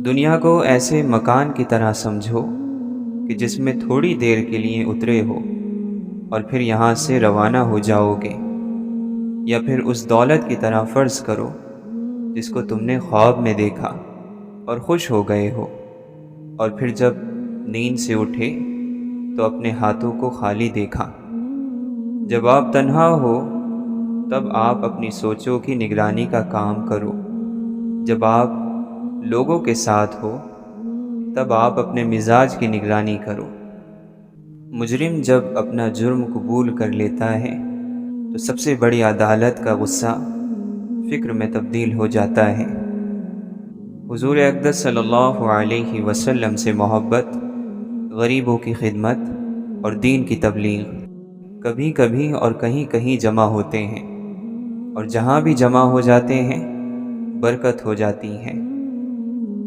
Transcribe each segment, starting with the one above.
دنیا کو ایسے مکان کی طرح سمجھو کہ جس میں تھوڑی دیر کے لیے اترے ہو اور پھر یہاں سے روانہ ہو جاؤ گے، یا پھر اس دولت کی طرح فرض کرو جس کو تم نے خواب میں دیکھا اور خوش ہو گئے ہو، اور پھر جب نیند سے اٹھے تو اپنے ہاتھوں کو خالی دیکھا۔ جب آپ تنہا ہو تب آپ اپنی سوچوں کی نگرانی کا کام کرو، جب آپ لوگوں کے ساتھ ہو تب آپ اپنے مزاج کی نگرانی کرو۔ مجرم جب اپنا جرم قبول کر لیتا ہے تو سب سے بڑی عدالت کا غصہ فکر میں تبدیل ہو جاتا ہے۔ حضور اقدس صلی اللہ علیہ وسلم سے محبت، غریبوں کی خدمت اور دین کی تبلیغ کبھی کبھی اور کہیں کہیں جمع ہوتے ہیں، اور جہاں بھی جمع ہو جاتے ہیں برکت ہو جاتی ہے۔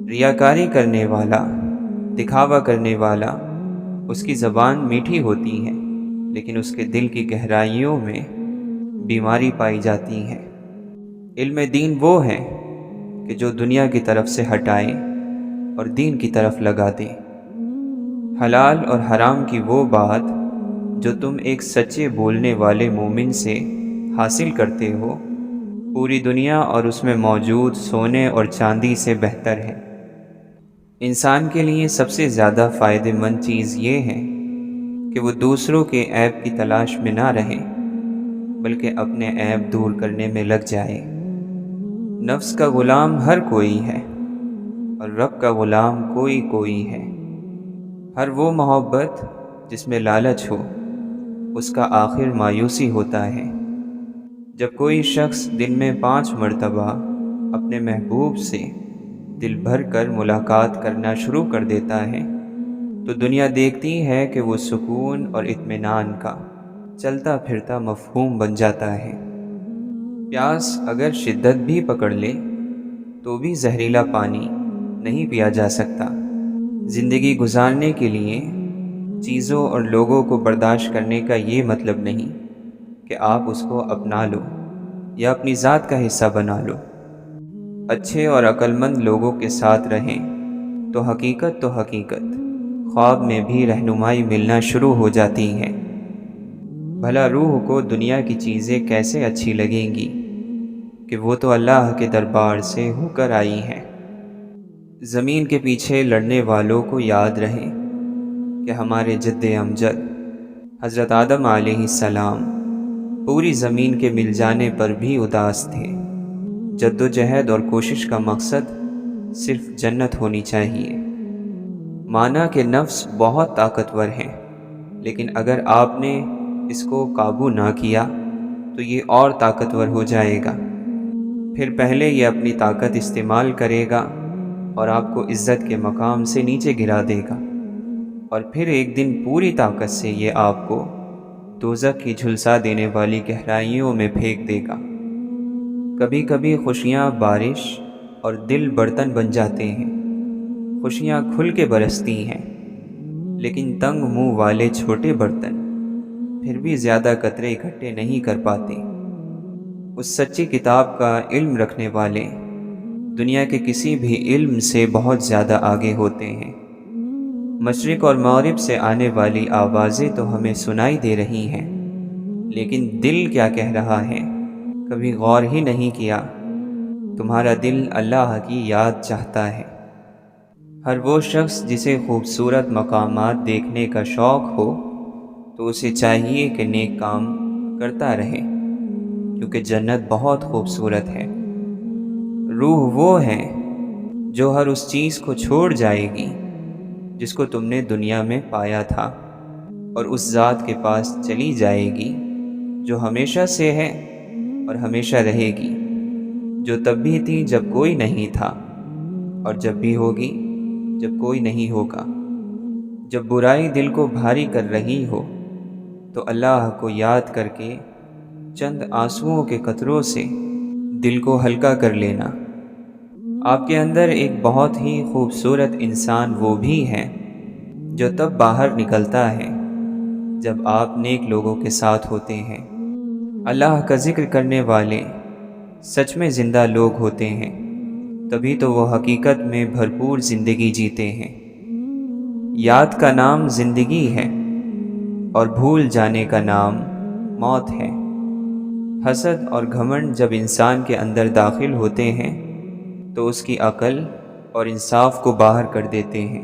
ریاکاری کرنے والا، دکھاوا کرنے والا، اس کی زبان میٹھی ہوتی ہے لیکن اس کے دل کی گہرائیوں میں بیماری پائی جاتی ہے۔ علم دین وہ ہے کہ جو دنیا کی طرف سے ہٹائے اور دین کی طرف لگا دے۔ حلال اور حرام کی وہ بات جو تم ایک سچے بولنے والے مومن سے حاصل کرتے ہو، پوری دنیا اور اس میں موجود سونے اور چاندی سے بہتر ہے۔ انسان کے لیے سب سے زیادہ فائدہ مند چیز یہ ہے کہ وہ دوسروں کے عیب کی تلاش میں نہ رہے بلکہ اپنے عیب دور کرنے میں لگ جائے۔ نفس کا غلام ہر کوئی ہے اور رب کا غلام کوئی کوئی ہے۔ ہر وہ محبت جس میں لالچ ہو اس کا آخر مایوسی ہوتا ہے۔ جب کوئی شخص دن میں 5 مرتبہ اپنے محبوب سے دل بھر کر ملاقات کرنا شروع کر دیتا ہے تو دنیا دیکھتی ہے کہ وہ سکون اور اطمینان کا چلتا پھرتا مفہوم بن جاتا ہے۔ پیاس اگر شدت بھی پکڑ لے تو بھی زہریلا پانی نہیں پیا جا سکتا۔ زندگی گزارنے کے لیے چیزوں اور لوگوں کو برداشت کرنے کا یہ مطلب نہیں کہ آپ اس کو اپنا لو یا اپنی ذات کا حصہ بنا لو۔ اچھے اور عقل مند لوگوں کے ساتھ رہیں تو حقیقت خواب میں بھی رہنمائی ملنا شروع ہو جاتی ہے۔ بھلا روح کو دنیا کی چیزیں کیسے اچھی لگیں گی کہ وہ تو اللہ کے دربار سے ہو کر آئی ہیں۔ زمین کے پیچھے لڑنے والوں کو یاد رہے کہ ہمارے جد امجد حضرت آدم علیہ السلام پوری زمین کے مل جانے پر بھی اداس تھے۔ جد و جہد اور کوشش کا مقصد صرف جنت ہونی چاہیے۔ مانا کہ نفس بہت طاقتور ہے لیکن اگر آپ نے اس کو قابو نہ کیا تو یہ اور طاقتور ہو جائے گا۔ پھر پہلے یہ اپنی طاقت استعمال کرے گا اور آپ کو عزت کے مقام سے نیچے گرا دے گا، اور پھر ایک دن پوری طاقت سے یہ آپ کو دوزخ کی جھلسا دینے والی گہرائیوں میں پھینک دے گا۔ کبھی کبھی خوشیاں بارش اور دل برتن بن جاتے ہیں۔ خوشیاں کھل کے برستی ہیں لیکن تنگ منہ والے چھوٹے برتن پھر بھی زیادہ قطرے اکٹھے نہیں کر پاتے۔ اس سچی کتاب کا علم رکھنے والے دنیا کے کسی بھی علم سے بہت زیادہ آگے ہوتے ہیں۔ مشرق اور مغرب سے آنے والی آوازیں تو ہمیں سنائی دے رہی ہیں لیکن دل کیا کہہ رہا ہے کبھی غور ہی نہیں کیا۔ تمہارا دل اللہ کی یاد چاہتا ہے۔ ہر وہ شخص جسے خوبصورت مقامات دیکھنے کا شوق ہو تو اسے چاہیے کہ نیک کام کرتا رہے، کیونکہ جنت بہت خوبصورت ہے۔ روح وہ ہے جو ہر اس چیز کو چھوڑ جائے گی جس کو تم نے دنیا میں پایا تھا، اور اس ذات کے پاس چلی جائے گی جو ہمیشہ سے ہے اور ہمیشہ رہے گی، جو تب بھی تھی جب کوئی نہیں تھا اور جب بھی ہوگی جب کوئی نہیں ہوگا۔ جب برائی دل کو بھاری کر رہی ہو تو اللہ کو یاد کر کے چند آنسوؤں کے قطروں سے دل کو ہلکا کر لینا۔ آپ کے اندر ایک بہت ہی خوبصورت انسان وہ بھی ہے جو تب باہر نکلتا ہے جب آپ نیک لوگوں کے ساتھ ہوتے ہیں۔ اللہ کا ذکر کرنے والے سچ میں زندہ لوگ ہوتے ہیں، تبھی تو وہ حقیقت میں بھرپور زندگی جیتے ہیں۔ یاد کا نام زندگی ہے اور بھول جانے کا نام موت ہے۔ حسد اور گھمنڈ جب انسان کے اندر داخل ہوتے ہیں تو اس کی عقل اور انصاف کو باہر کر دیتے ہیں۔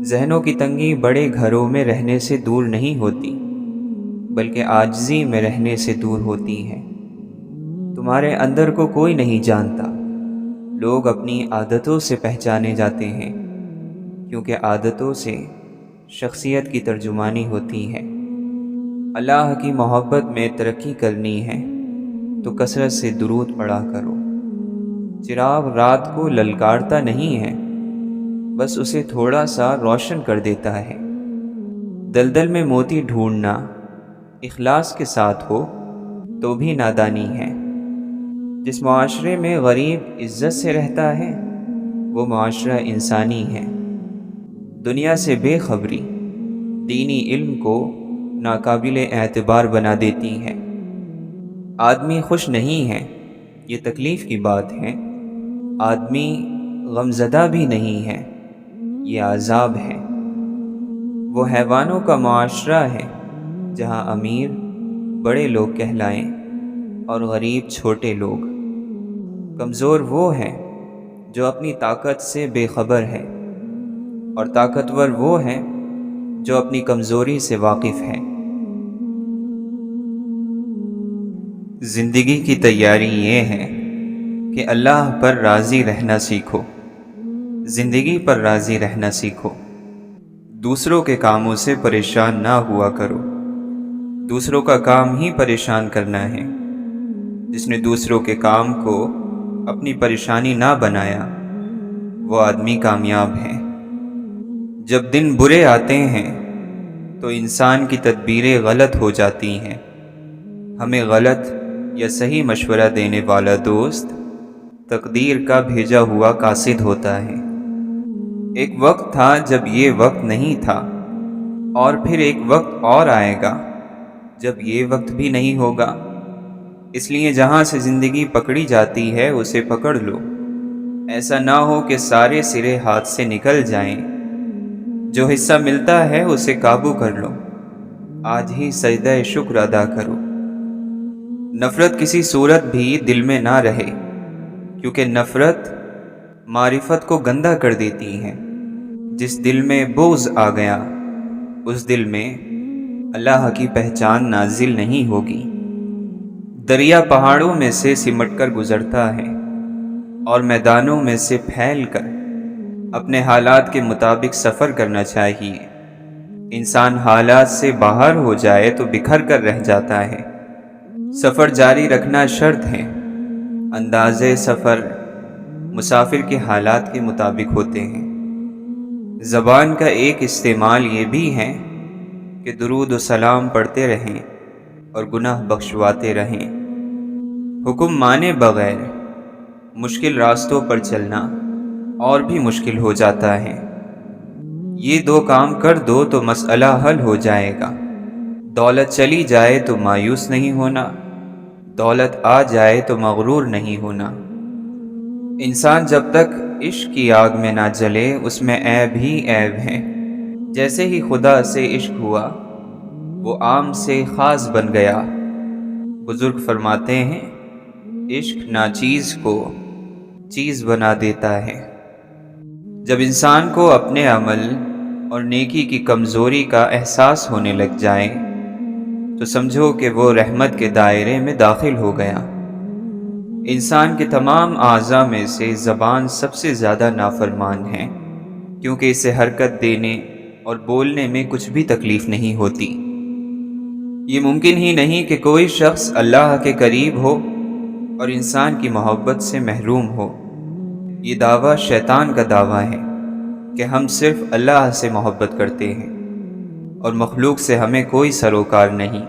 ذہنوں کی تنگی بڑے گھروں میں رہنے سے دور نہیں ہوتی، بلکہ عاجزی میں رہنے سے دور ہوتی ہے۔ تمہارے اندر کو کوئی نہیں جانتا، لوگ اپنی عادتوں سے پہچانے جاتے ہیں، کیونکہ عادتوں سے شخصیت کی ترجمانی ہوتی ہے۔ اللہ کی محبت میں ترقی کرنی ہے تو کثرت سے درود پڑھا کرو۔ چراغ رات کو للکارتا نہیں ہے، بس اسے تھوڑا سا روشن کر دیتا ہے۔ دلدل میں موتی ڈھونڈنا اخلاص کے ساتھ ہو تو بھی نادانی ہے۔ جس معاشرے میں غریب عزت سے رہتا ہے وہ معاشرہ انسانی ہے۔ دنیا سے بے خبری دینی علم کو ناقابل اعتبار بنا دیتی ہے۔ آدمی خوش نہیں ہے، یہ تکلیف کی بات ہے۔ آدمی غمزدہ بھی نہیں ہے، یہ عذاب ہے۔ وہ حیوانوں کا معاشرہ ہے جہاں امیر بڑے لوگ کہلائیں اور غریب چھوٹے لوگ۔ کمزور وہ ہے جو اپنی طاقت سے بے خبر ہے، اور طاقتور وہ ہے جو اپنی کمزوری سے واقف ہے۔ زندگی کی تیاری یہ ہے کہ اللہ پر راضی رہنا سیکھو، زندگی پر راضی رہنا سیکھو۔ دوسروں کے کاموں سے پریشان نہ ہوا کرو، دوسروں کا کام ہی پریشان کرنا ہے۔ جس نے دوسروں کے کام کو اپنی پریشانی نہ بنایا وہ آدمی کامیاب ہے۔ جب دن برے آتے ہیں تو انسان کی تدبیریں غلط ہو جاتی ہیں۔ ہمیں غلط یا صحیح مشورہ دینے والا دوست تقدیر کا بھیجا ہوا قاصد ہوتا ہے۔ ایک وقت تھا جب یہ وقت نہیں تھا، اور پھر ایک وقت اور آئے گا جب یہ وقت بھی نہیں ہوگا۔ اس لیے جہاں سے زندگی پکڑی جاتی ہے اسے پکڑ لو، ایسا نہ ہو کہ سارے سرے ہاتھ سے نکل جائیں۔ جو حصہ ملتا ہے اسے قابو کر لو، آج ہی سجدہ شکر ادا کرو۔ نفرت کسی صورت بھی دل میں نہ رہے، کیونکہ نفرت معرفت کو گندا کر دیتی ہے۔ جس دل میں بغض آ گیا اس دل میں اللہ کی پہچان نازل نہیں ہوگی۔ دریا پہاڑوں میں سے سمٹ کر گزرتا ہے اور میدانوں میں سے پھیل کر۔ اپنے حالات کے مطابق سفر کرنا چاہیے۔ انسان حالات سے باہر ہو جائے تو بکھر کر رہ جاتا ہے۔ سفر جاری رکھنا شرط ہے۔ اندازے سفر مسافر کے حالات کے مطابق ہوتے ہیں۔ زبان کا ایک استعمال یہ بھی ہے کہ درود و سلام پڑھتے رہیں اور گناہ بخشواتے رہیں۔ حکم مانے بغیر مشکل راستوں پر چلنا اور بھی مشکل ہو جاتا ہے۔ یہ دو کام کر دو تو مسئلہ حل ہو جائے گا۔ دولت چلی جائے تو مایوس نہیں ہونا، دولت آ جائے تو مغرور نہیں ہونا۔ انسان جب تک عشق کی آگ میں نہ جلے اس میں عیب ہی عیب ہے۔ جیسے ہی خدا سے عشق ہوا وہ عام سے خاص بن گیا۔ بزرگ فرماتے ہیں عشق ناچیز کو چیز بنا دیتا ہے۔ جب انسان کو اپنے عمل اور نیکی کی کمزوری کا احساس ہونے لگ جائے تو سمجھو کہ وہ رحمت کے دائرے میں داخل ہو گیا۔ انسان کے تمام اعضاء میں سے زبان سب سے زیادہ نافرمان ہے، کیونکہ اسے حرکت دینے اور بولنے میں کچھ بھی تکلیف نہیں ہوتی۔ یہ ممکن ہی نہیں کہ کوئی شخص اللہ کے قریب ہو اور انسان کی محبت سے محروم ہو۔ یہ دعویٰ شیطان کا دعویٰ ہے کہ ہم صرف اللہ سے محبت کرتے ہیں اور مخلوق سے ہمیں کوئی سروکار نہیں۔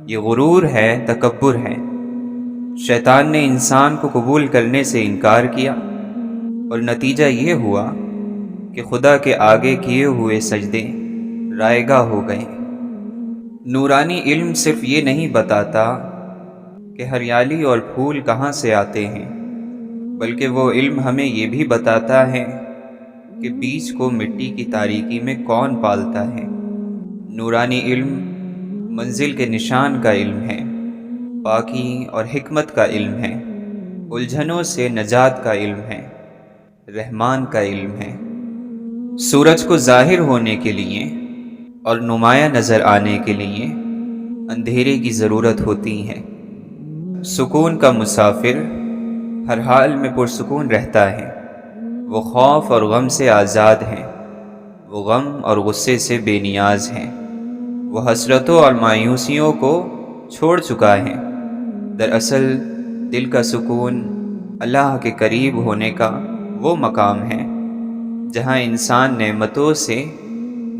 یہ غرور ہے، تکبر ہے۔ شیطان نے انسان کو قبول کرنے سے انکار کیا اور نتیجہ یہ ہوا کہ خدا کے آگے کیے ہوئے سجدے رائیگاں ہو گئے۔ نورانی علم صرف یہ نہیں بتاتا کہ کہ ہریالی اور پھول کہاں سے آتے ہیں، بلکہ وہ علم ہمیں یہ بھی بتاتا ہے کہ بیج کو مٹی کی تاریکی میں کون پالتا ہے۔ نورانی علم منزل کے نشان کا علم ہے، پاکی اور حکمت کا علم ہے، الجھنوں سے نجات کا علم ہے، رحمان کا علم ہے۔ سورج کو ظاہر ہونے کے لیے اور نمایاں نظر آنے کے لیے اندھیرے کی ضرورت ہوتی ہے۔ سکون کا مسافر ہر حال میں پرسکون رہتا ہے، وہ خوف اور غم سے آزاد ہیں، وہ غم اور غصے سے بے نیاز ہیں، وہ حسرتوں اور مایوسیوں کو چھوڑ چکا ہے۔ دراصل دل کا سکون اللہ کے قریب ہونے کا وہ مقام ہے جہاں انسان نعمتوں سے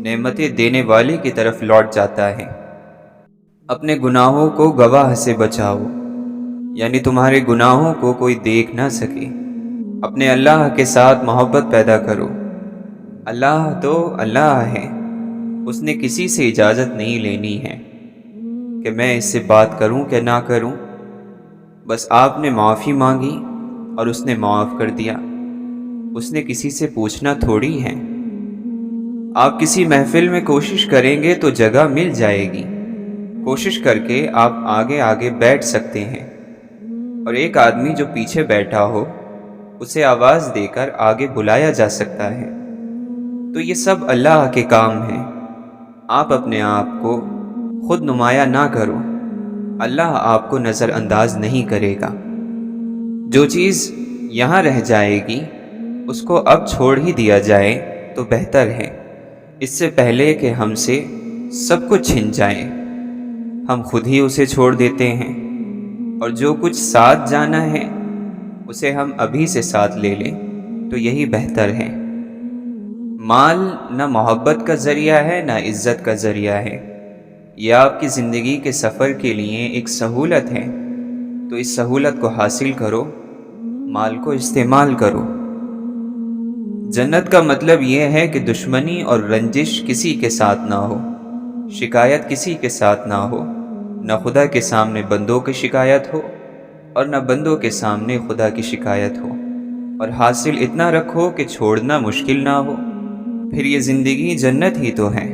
نعمتیں دینے والے کی طرف لوٹ جاتا ہے۔ اپنے گناہوں کو گواہ سے بچاؤ، یعنی تمہارے گناہوں کو کوئی دیکھ نہ سکے۔ اپنے اللہ کے ساتھ محبت پیدا کرو۔ اللہ تو اللہ ہے، اس نے کسی سے اجازت نہیں لینی ہے کہ میں اس سے بات کروں کہ نہ کروں۔ بس آپ نے معافی مانگی اور اس نے معاف کر دیا، اس نے کسی سے پوچھنا تھوڑی ہے۔ آپ کسی محفل میں کوشش کریں گے تو جگہ مل جائے گی، کوشش کر کے آپ آگے آگے بیٹھ سکتے ہیں، اور ایک آدمی جو پیچھے بیٹھا ہو اسے آواز دے کر آگے بلایا جا سکتا ہے۔ تو یہ سب اللہ کے کام ہیں، آپ اپنے آپ کو خود نمایاں نہ کرو، اللہ آپ کو نظر انداز نہیں کرے گا۔ جو چیز یہاں رہ جائے گی اس کو اب چھوڑ ہی دیا جائے تو بہتر ہے، اس سے پہلے کہ ہم سے سب کچھ چھن جائے۔ ہم خود ہی اسے چھوڑ دیتے ہیں، اور جو کچھ ساتھ جانا ہے اسے ہم ابھی سے ساتھ لے لیں تو یہی بہتر ہے۔ مال نہ محبت کا ذریعہ ہے نہ عزت کا ذریعہ ہے، یہ آپ کی زندگی کے سفر کے لیے ایک سہولت ہے، تو اس سہولت کو حاصل کرو، مال کو استعمال کرو۔ جنت کا مطلب یہ ہے کہ دشمنی اور رنجش کسی کے ساتھ نہ ہو، شکایت کسی کے ساتھ نہ ہو، نہ خدا کے سامنے بندوں کی شکایت ہو اور نہ بندوں کے سامنے خدا کی شکایت ہو، اور حاصل اتنا رکھو کہ چھوڑنا مشکل نہ ہو، پھر یہ زندگی جنت ہی تو ہے۔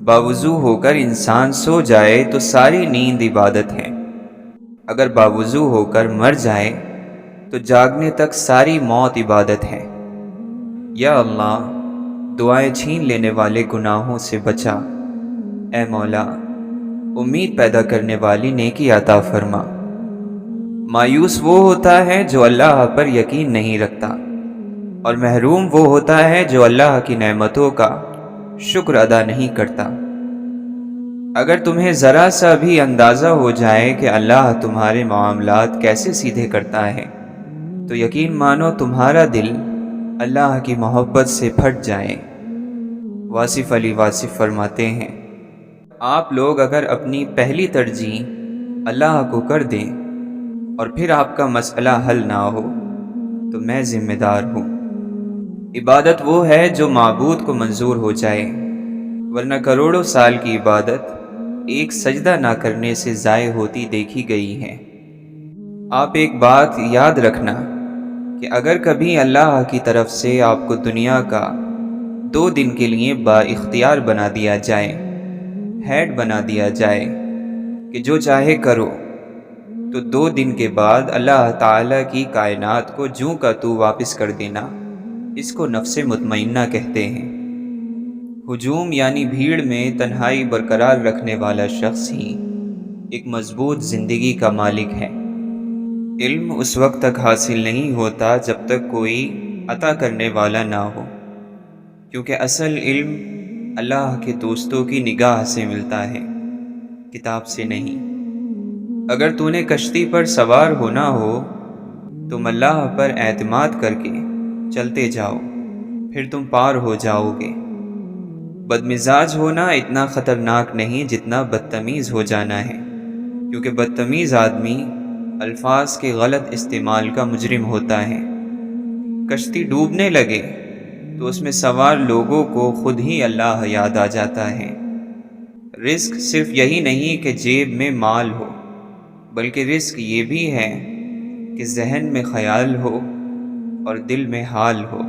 باوضو ہو کر انسان سو جائے تو ساری نیند عبادت ہے، اگر باوضو ہو کر مر جائے تو جاگنے تک ساری موت عبادت ہے۔ یا اللہ، دعائیں چھین لینے والے گناہوں سے بچا، اے مولا امید پیدا کرنے والی نیکی عطا فرما۔ مایوس وہ ہوتا ہے جو اللہ پر یقین نہیں رکھتا، اور محروم وہ ہوتا ہے جو اللہ کی نعمتوں کا شکر ادا نہیں کرتا۔ اگر تمہیں ذرا سا بھی اندازہ ہو جائے کہ اللہ تمہارے معاملات کیسے سیدھے کرتا ہے تو یقین مانو تمہارا دل اللہ کی محبت سے پھٹ جائے۔ واصف علی واصف فرماتے ہیں، آپ لوگ اگر اپنی پہلی ترجیح اللہ کو کر دیں اور پھر آپ کا مسئلہ حل نہ ہو تو میں ذمہ دار ہوں۔ عبادت وہ ہے جو معبود کو منظور ہو جائے، ورنہ کروڑوں سال کی عبادت ایک سجدہ نہ کرنے سے ضائع ہوتی دیکھی گئی ہے۔ آپ ایک بات یاد رکھنا کہ اگر کبھی اللہ کی طرف سے آپ کو دنیا کا 2 دن کے لیے با اختیار بنا دیا جائے، ہیڈ بنا دیا جائے کہ جو چاہے کرو، تو 2 دن کے بعد اللہ تعالیٰ کی کائنات کو جوں کا تو واپس کر دینا، اس کو نفس مطمئنہ کہتے ہیں۔ ہجوم یعنی بھیڑ میں تنہائی برقرار رکھنے والا شخص ہی ایک مضبوط زندگی کا مالک ہے۔ علم اس وقت تک حاصل نہیں ہوتا جب تک کوئی عطا کرنے والا نہ ہو، کیونکہ اصل علم اللہ کے دوستوں کی نگاہ سے ملتا ہے، کتاب سے نہیں۔ اگر تو نے کشتی پر سوار ہونا ہو تم اللہ پر اعتماد کر کے چلتے جاؤ، پھر تم پار ہو جاؤ گے۔ بدمزاج ہونا اتنا خطرناک نہیں جتنا بدتمیز ہو جانا ہے، کیونکہ بدتمیز آدمی الفاظ کے غلط استعمال کا مجرم ہوتا ہے۔ کشتی ڈوبنے لگے تو اس میں سوار لوگوں کو خود ہی اللہ یاد آ جاتا ہے۔ رزق صرف یہی نہیں کہ جیب میں مال ہو، بلکہ رزق یہ بھی ہے کہ ذہن میں خیال ہو اور دل میں حال ہو۔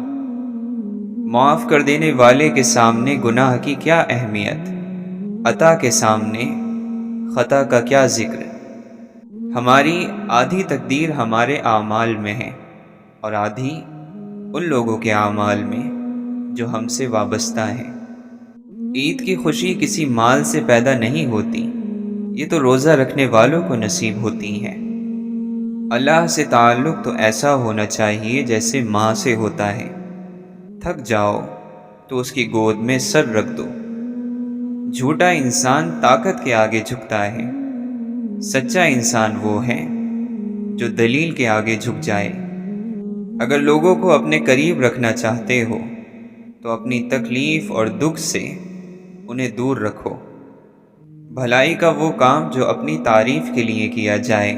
معاف کر دینے والے کے سامنے گناہ کی کیا اہمیت، عطا کے سامنے خطا کا کیا ذکر۔ ہماری آدھی تقدیر ہمارے اعمال میں ہے اور آدھی ان لوگوں کے اعمال میں جو ہم سے وابستہ ہیں۔ عید کی خوشی کسی مال سے پیدا نہیں ہوتی، یہ تو روزہ رکھنے والوں کو نصیب ہوتی ہے۔ اللہ سے تعلق تو ایسا ہونا چاہیے جیسے ماں سے ہوتا ہے، تھک جاؤ تو اس کی گود میں سر رکھ دو۔ جھوٹا انسان طاقت کے آگے جھکتا ہے، سچا انسان وہ ہے جو دلیل کے آگے جھک جائے۔ اگر لوگوں کو اپنے قریب رکھنا چاہتے ہو تو اپنی تکلیف اور دکھ سے انہیں دور رکھو۔ بھلائی کا وہ کام جو اپنی تعریف کے لیے کیا جائے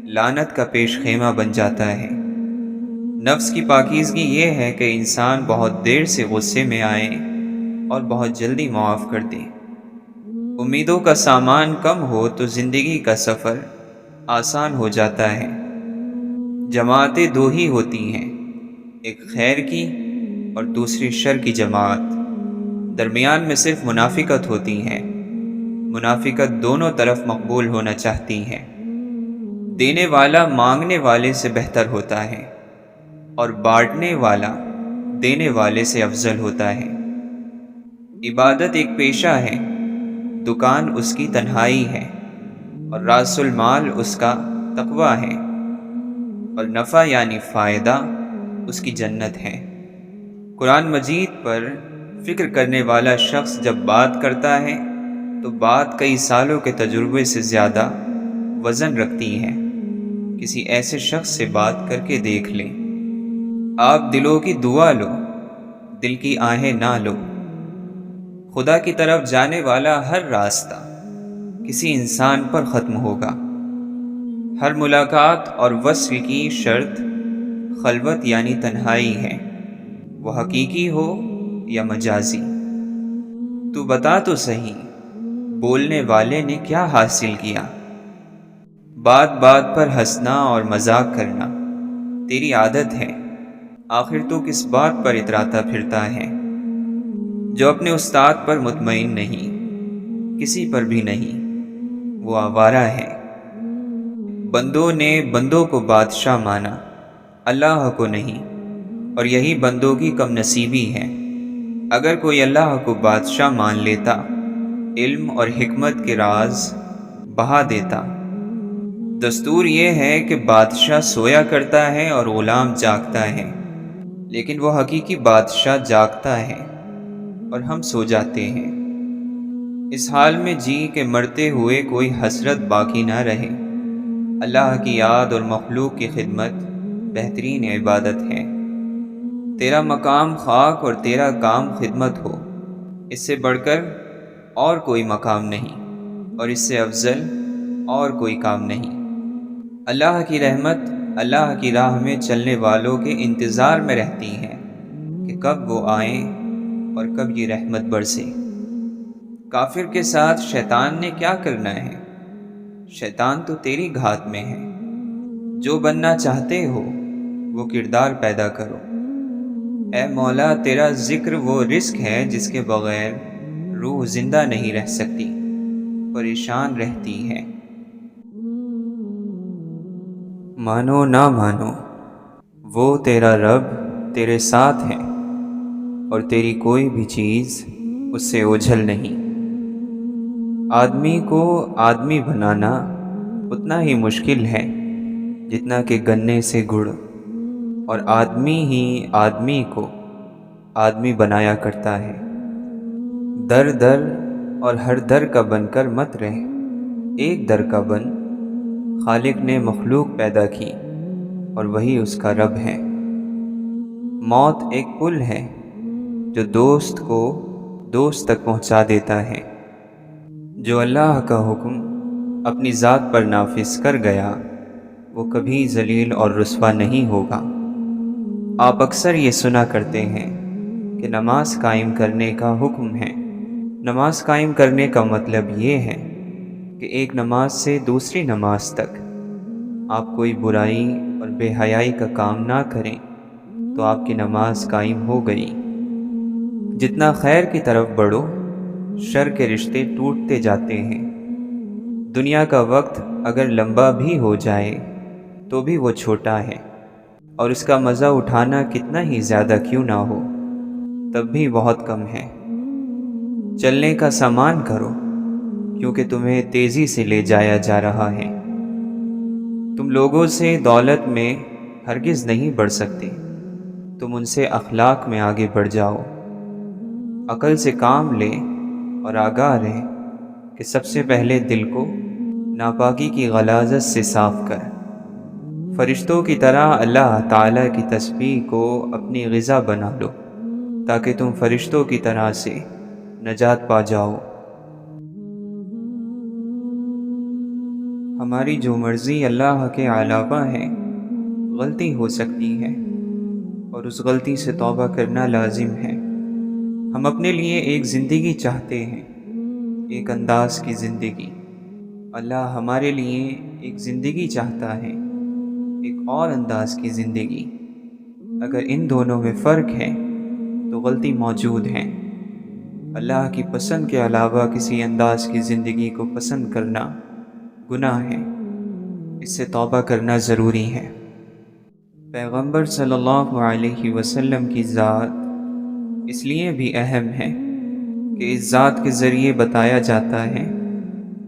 لعنت کا پیش خیمہ بن جاتا ہے۔ نفس کی پاکیزگی یہ ہے کہ انسان بہت دیر سے غصے میں آئے اور بہت جلدی معاف کر دے۔ امیدوں کا سامان کم ہو تو زندگی کا سفر آسان ہو جاتا ہے۔ جماعتیں دو ہی ہوتی ہیں، ایک خیر کی اور دوسری شر کی جماعت۔ درمیان میں صرف منافقت ہوتی ہے۔ منافقت دونوں طرف مقبول ہونا چاہتی ہے۔ دینے والا مانگنے والے سے بہتر ہوتا ہے اور بانٹنے والا دینے والے سے افضل ہوتا ہے۔ عبادت ایک پیشہ ہے، دکان اس کی تنہائی ہے، اور راس المال اس کا تقویٰ ہے، اور نفع یعنی فائدہ اس کی جنت ہے۔ قرآن مجید پر فکر کرنے والا شخص جب بات کرتا ہے تو بات کئی سالوں کے تجربے سے زیادہ وزن رکھتی ہے۔ کسی ایسے شخص سے بات کر کے دیکھ لیں۔ آپ دلوں کی دعا لو، دل کی آہیں نہ لو۔ خدا کی طرف جانے والا ہر راستہ کسی انسان پر ختم ہوگا۔ ہر ملاقات اور وصل کی شرط خلوت یعنی تنہائی ہے، وہ حقیقی ہو یا مجازی۔ تو بتا تو صحیح، بولنے والے نے کیا حاصل کیا؟ بات بات پر ہنسنا اور مذاق کرنا تیری عادت ہے، آخر تو کس بات پر اتراتا پھرتا ہے؟ جو اپنے استاد پر مطمئن نہیں، کسی پر بھی نہیں، وہ آوارہ ہے۔ بندوں نے بندوں کو بادشاہ مانا، اللہ کو نہیں، اور یہی بندوں کی کم نصیبی ہے۔ اگر کوئی اللہ کو بادشاہ مان لیتا، علم اور حکمت کے راز بہا دیتا۔ دستور یہ ہے کہ بادشاہ سویا کرتا ہے اور غلام جاگتا ہے، لیکن وہ حقیقی بادشاہ جاگتا ہے اور ہم سو جاتے ہیں۔ اس حال میں جی کہ مرتے ہوئے کوئی حسرت باقی نہ رہے۔ اللہ کی یاد اور مخلوق کی خدمت بہترین عبادت ہے۔ تیرا مقام خاک اور تیرا کام خدمت ہو، اس سے بڑھ کر اور کوئی مقام نہیں، اور اس سے افضل اور کوئی کام نہیں۔ اللہ کی رحمت اللہ کی راہ میں چلنے والوں کے انتظار میں رہتی ہے کہ کب وہ آئیں اور کب یہ رحمت برسے۔ کافر کے ساتھ شیطان نے کیا کرنا ہے؟ شیطان تو تیری گھات میں ہے۔ جو بننا چاہتے ہو وہ کردار پیدا کرو۔ اے مولا، تیرا ذکر وہ رزق ہے جس کے بغیر روح زندہ نہیں رہ سکتی، پریشان رہتی ہے۔ مانو نہ مانو، وہ تیرا رب تیرے ساتھ ہے، اور تیری کوئی بھی چیز اس سے اوجھل نہیں۔ آدمی کو آدمی بنانا اتنا ہی مشکل ہے جتنا کہ گنے سے گڑ، اور آدمی ہی آدمی کو آدمی بنایا کرتا ہے۔ در در اور ہر در کا بن کر مت رہ، ایک در کا بن۔ خالق نے مخلوق پیدا کی اور وہی اس کا رب ہے۔ موت ایک پل ہے جو دوست کو دوست تک پہنچا دیتا ہے۔ جو اللہ کا حکم اپنی ذات پر نافذ کر گیا وہ کبھی ذلیل اور رسوا نہیں ہوگا۔ آپ اکثر یہ سنا کرتے ہیں کہ نماز قائم کرنے کا حکم ہے۔ نماز قائم کرنے کا مطلب یہ ہے کہ ایک نماز سے دوسری نماز تک آپ کوئی برائی اور بے حیائی کا کام نہ کریں تو آپ کی نماز قائم ہو گئی۔ جتنا خیر کی طرف بڑھو، شر کے رشتے ٹوٹتے جاتے ہیں۔ دنیا کا وقت اگر لمبا بھی ہو جائے تو بھی وہ چھوٹا ہے، اور اس کا مزہ اٹھانا کتنا ہی زیادہ کیوں نہ ہو تب بھی بہت کم ہے۔ چلنے کا سامان کرو، کیونکہ تمہیں تیزی سے لے جایا جا رہا ہے۔ تم لوگوں سے دولت میں ہرگز نہیں بڑھ سکتے، تم ان سے اخلاق میں آگے بڑھ جاؤ۔ عقل سے کام لے اور آگاہ رہے کہ سب سے پہلے دل کو ناپاکی کی غلاظت سے صاف کر۔ فرشتوں کی طرح اللہ تعالیٰ کی تسبیح کو اپنی غذا بنا لو، تاکہ تم فرشتوں کی طرح سے نجات پا جاؤ۔ ہماری جو مرضی اللہ کے علاوہ ہے، غلطی ہو سکتی ہے، اور اس غلطی سے توبہ کرنا لازم ہے۔ ہم اپنے لیے ایک زندگی چاہتے ہیں، ایک انداز کی زندگی۔ اللہ ہمارے لیے ایک زندگی چاہتا ہے، ایک اور انداز کی زندگی۔ اگر ان دونوں میں فرق ہے تو غلطی موجود ہے۔ اللہ کی پسند کے علاوہ کسی انداز کی زندگی کو پسند کرنا گناہ ہے، اس سے توبہ کرنا ضروری ہے۔ پیغمبر صلی اللہ علیہ وسلم کی ذات اس لیے بھی اہم ہے کہ اس ذات کے ذریعے بتایا جاتا ہے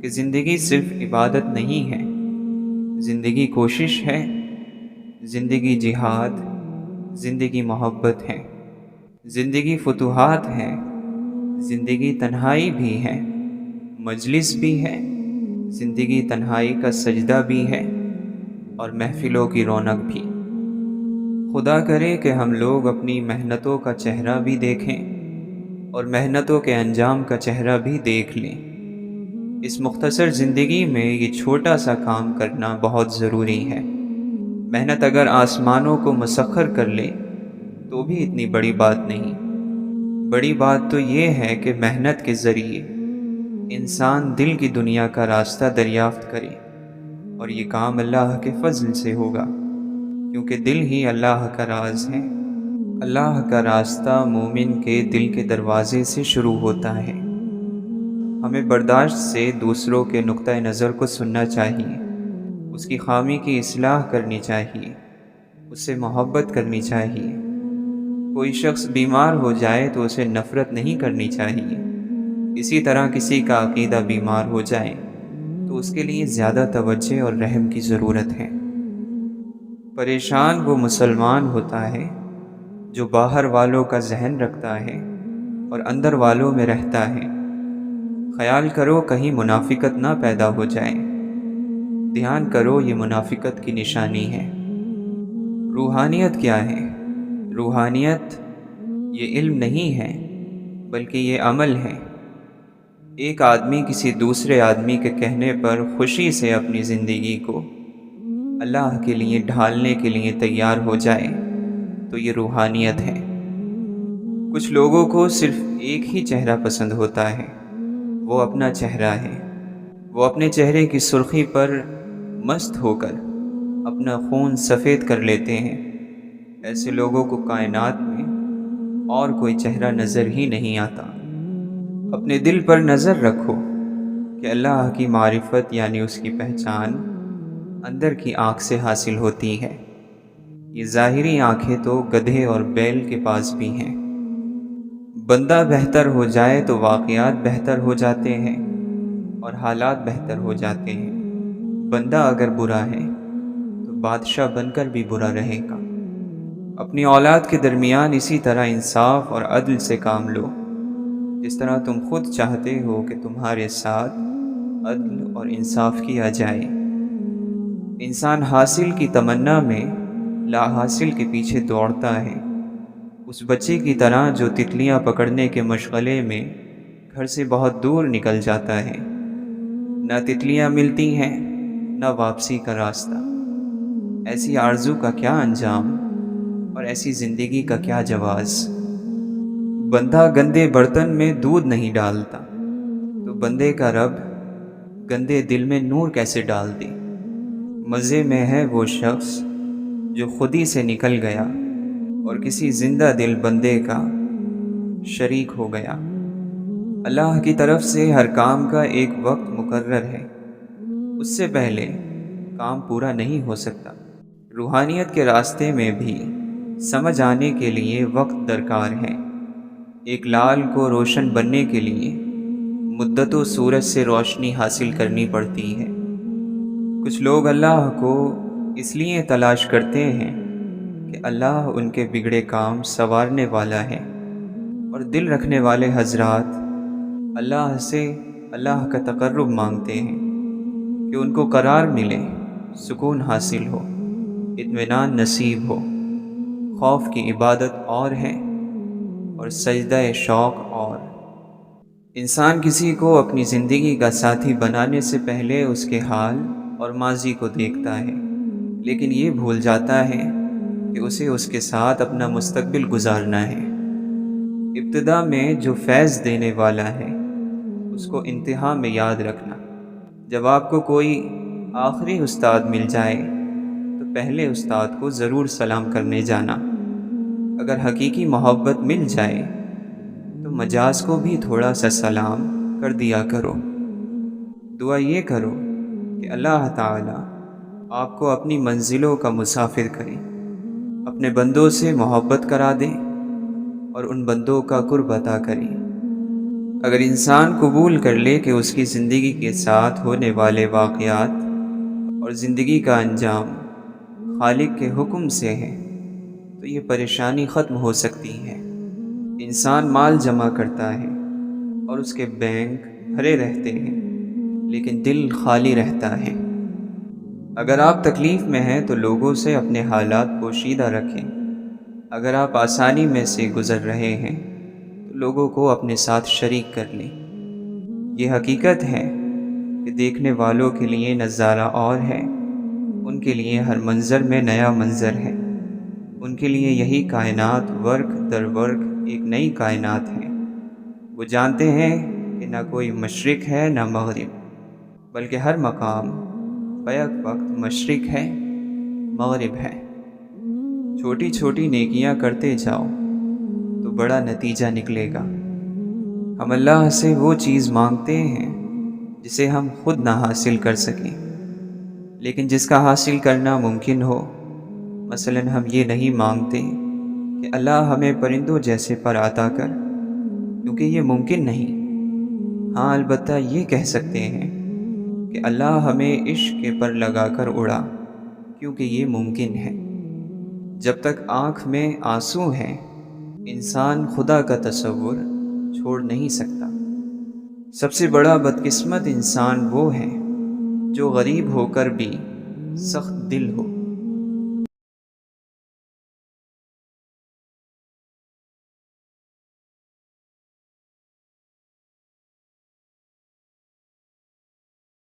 کہ زندگی صرف عبادت نہیں ہے، زندگی کوشش ہے، زندگی جہاد، زندگی محبت ہے، زندگی فتوحات ہے، زندگی تنہائی بھی ہے، مجلس بھی ہے، زندگی تنہائی کا سجدہ بھی ہے، اور محفلوں کی رونق بھی۔ خدا کرے کہ ہم لوگ اپنی محنتوں کا چہرہ بھی دیکھیں اور محنتوں کے انجام کا چہرہ بھی دیکھ لیں۔ اس مختصر زندگی میں یہ چھوٹا سا کام کرنا بہت ضروری ہے۔ محنت اگر آسمانوں کو مسخر کر لے تو بھی اتنی بڑی بات نہیں۔ بڑی بات تو یہ ہے کہ محنت کے ذریعے انسان دل کی دنیا کا راستہ دریافت کرے، اور یہ کام اللہ کے فضل سے ہوگا، کیونکہ دل ہی اللہ کا راز ہے۔ اللہ کا راستہ مومن کے دل کے دروازے سے شروع ہوتا ہے۔ ہمیں برداشت سے دوسروں کے نقطہ نظر کو سننا چاہیے، اس کی خامی کی اصلاح کرنی چاہیے، اس سے محبت کرنی چاہیے۔ کوئی شخص بیمار ہو جائے تو اسے نفرت نہیں کرنی چاہیے۔ اسی طرح کسی کا عقیدہ بیمار ہو جائے تو اس کے لیے زیادہ توجہ اور رحم کی ضرورت ہے۔ پریشان وہ مسلمان ہوتا ہے جو باہر والوں کا ذہن رکھتا ہے اور اندر والوں میں رہتا ہے۔ خیال کرو کہیں منافقت نہ پیدا ہو جائے۔ دھیان کرو، یہ منافقت کی نشانی ہے۔ روحانیت کیا ہے؟ روحانیت یہ علم نہیں ہے، بلکہ یہ عمل ہے۔ ایک آدمی کسی دوسرے آدمی کے کہنے پر خوشی سے اپنی زندگی کو اللہ کے لیے ڈھالنے کے لیے تیار ہو جائے تو یہ روحانیت ہے۔ کچھ لوگوں کو صرف ایک ہی چہرہ پسند ہوتا ہے، وہ اپنا چہرہ ہے۔ وہ اپنے چہرے کی سرخی پر مست ہو کر اپنا خون سفید کر لیتے ہیں۔ ایسے لوگوں کو کائنات میں اور کوئی چہرہ نظر ہی نہیں آتا۔ اپنے دل پر نظر رکھو کہ اللہ کی معرفت یعنی اس کی پہچان اندر کی آنکھ سے حاصل ہوتی ہے۔ یہ ظاہری آنکھیں تو گدھے اور بیل کے پاس بھی ہیں۔ بندہ بہتر ہو جائے تو واقعات بہتر ہو جاتے ہیں اور حالات بہتر ہو جاتے ہیں۔ بندہ اگر برا ہے تو بادشاہ بن کر بھی برا رہے گا۔ اپنی اولاد کے درمیان اسی طرح انصاف اور عدل سے کام لو، جس طرح تم خود چاہتے ہو کہ تمہارے ساتھ عدل اور انصاف کیا جائے۔ انسان حاصل کی تمنا میں لا حاصل کے پیچھے دوڑتا ہے، اس بچے کی طرح جو تتلیاں پکڑنے کے مشغلے میں گھر سے بہت دور نکل جاتا ہے۔ نہ تتلیاں ملتی ہیں، نہ واپسی کا راستہ۔ ایسی آرزو کا کیا انجام اور ایسی زندگی کا کیا جواز؟ بندہ گندے برتن میں دودھ نہیں ڈالتا تو بندے کا رب گندے دل میں نور کیسے ڈال دی۔ مزے میں ہے وہ شخص جو خود ہی سے نکل گیا اور کسی زندہ دل بندے کا شریک ہو گیا۔ اللہ کی طرف سے ہر کام کا ایک وقت مقرر ہے، اس سے پہلے کام پورا نہیں ہو سکتا۔ روحانیت کے راستے میں بھی سمجھ آنے کے لیے وقت درکار ہے۔ ایک لال کو روشن بننے کے لیے مدتوں سورج سے روشنی حاصل کرنی پڑتی ہے۔ کچھ لوگ اللہ کو اس لیے تلاش کرتے ہیں کہ اللہ ان کے بگڑے کام سنوارنے والا ہے، اور دل رکھنے والے حضرات اللہ سے اللہ کا تقرب مانگتے ہیں کہ ان کو قرار ملے، سکون حاصل ہو، اطمینان نصیب ہو۔ خوف کی عبادت اور ہے اور سجدہ شوق اور۔ انسان کسی کو اپنی زندگی کا ساتھی بنانے سے پہلے اس کے حال اور ماضی کو دیکھتا ہے، لیکن یہ بھول جاتا ہے کہ اسے اس کے ساتھ اپنا مستقبل گزارنا ہے۔ ابتدا میں جو فیض دینے والا ہے اس کو انتہا میں یاد رکھنا۔ جب آپ کو کوئی آخری استاد مل جائے تو پہلے استاد کو ضرور سلام کرنے جانا۔ اگر حقیقی محبت مل جائے تو مجاز کو بھی تھوڑا سا سلام کر دیا کرو۔ دعا یہ کرو کہ اللہ تعالی آپ کو اپنی منزلوں کا مسافر کرے، اپنے بندوں سے محبت کرا دے اور ان بندوں کا قرب عطا کرے۔ اگر انسان قبول کر لے کہ اس کی زندگی کے ساتھ ہونے والے واقعات اور زندگی کا انجام خالق کے حکم سے ہے تو یہ پریشانی ختم ہو سکتی ہے۔ انسان مال جمع کرتا ہے اور اس کے بینک بھرے رہتے ہیں، لیکن دل خالی رہتا ہے۔ اگر آپ تکلیف میں ہیں تو لوگوں سے اپنے حالات پوشیدہ رکھیں۔ اگر آپ آسانی میں سے گزر رہے ہیں تو لوگوں کو اپنے ساتھ شریک کر لیں۔ یہ حقیقت ہے کہ دیکھنے والوں کے لیے نظارہ اور ہے، ان کے لیے ہر منظر میں نیا منظر ہے۔ ان کے لیے یہی کائنات ورق در ورق ایک نئی کائنات ہے۔ وہ جانتے ہیں کہ نہ کوئی مشرق ہے نہ مغرب، بلکہ ہر مقام بیک وقت مشرق ہے، مغرب ہے۔ چھوٹی چھوٹی نیکیاں کرتے جاؤ تو بڑا نتیجہ نکلے گا۔ ہم اللہ سے وہ چیز مانگتے ہیں جسے ہم خود نہ حاصل کر سکیں، لیکن جس کا حاصل کرنا ممکن ہو۔ مثلا ہم یہ نہیں مانگتے کہ اللہ ہمیں پرندوں جیسے پر عطا کر، کیونکہ یہ ممکن نہیں۔ ہاں البتہ یہ کہہ سکتے ہیں کہ اللہ ہمیں عشق کے پر لگا کر اڑا، کیونکہ یہ ممکن ہے۔ جب تک آنکھ میں آنسو ہیں انسان خدا کا تصور چھوڑ نہیں سکتا۔ سب سے بڑا بدقسمت انسان وہ ہے جو غریب ہو کر بھی سخت دل ہو۔